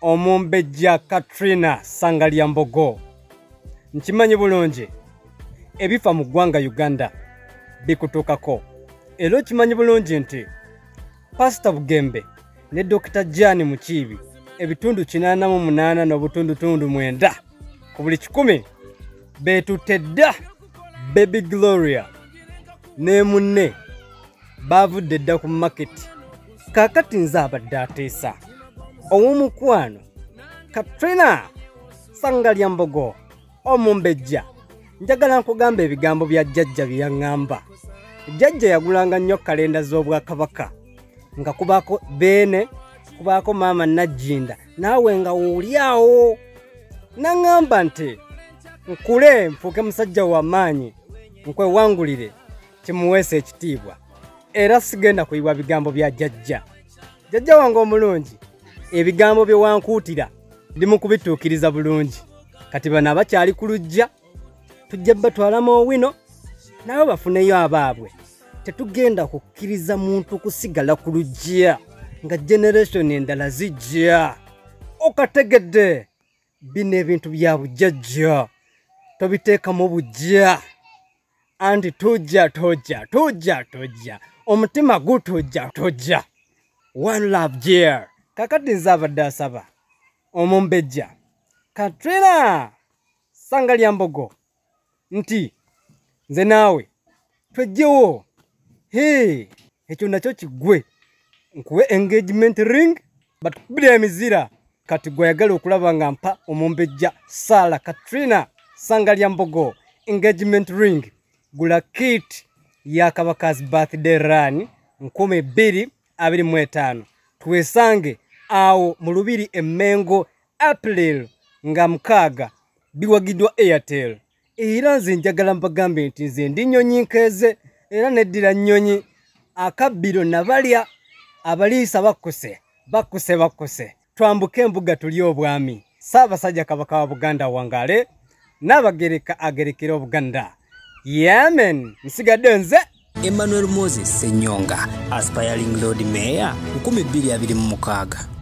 Omumbejja Katrina Sangalyambogo. Nkimanyi bulungi ebifa mu ggwanga Uganda bikutuukako. Era okimanyi bulungi nti Pastor Bugembe ne Dr. Jani Mukiibi ebitundu 88 n'obutundutundu 9 ku buli 100 beetutte dda Baby Gloria ne munne bavudde dda ku market. Kaakati nze abadde ateesa ow'omukwano Katrina Sangalyambogo Omumbejja. Njagala nkugamba ebigambo bya jjajja bye yaŋŋamba. Jjajja yagulanga nnyo kalenda z'Obwakabaka nga kubaako Beene, kubaako Maama Najjinda, naawe nga woolyawo. Naŋŋamba nti nkule nfuuke musajja w'amaanyi, nkwewangulire kimuweesa ekitiibwa, era sigenda kuyiwa bigambo bya jjajja. Jjajja wange omulungi, ebigambo bye wankuutira ndi mu kubituukiriza bulungi. Kati bano abakyali ku lujja tujja batwalamu owino nabo bafuneyo abaabwe. Tetugenda kukkiriza muntu kusigala ku lujja nga generation endala zijja. Okategedde bino ebintu bya bujjajja tobiteekamu bujja. Anti tujja omutima gutujja. One love dear. Kakati nze abadde asaba Omumbejja Katrina Sangalyambogo nti nze naawe twejjewo. Ekyo nakyo kiggwe nkuwe engagement ring batukubira emizira. Kati gwayagala okulaba nga mpa Omumbejja Sarah Katrina Sangalyambogo engagement ring, gula kit ya Kabaka's birthday run 2025. Twesange awo mu Lubiri Emmengo April nga 6 biwagiddwa Airtel. Era nze njagala mbagambe nti nze ndi nnyonyi nkeze era neddira nnyonyi akabbiro nabalya abaliisa bakkuse. Twambuke embuga tuli obwami. Ssaabasajja Kabaka wa Buganda wangale n'abagereka agerekera Obuganda. Yemen nsigadde nze Emmanuel Moses Senyonga, aspiring Lord Mayor 2026.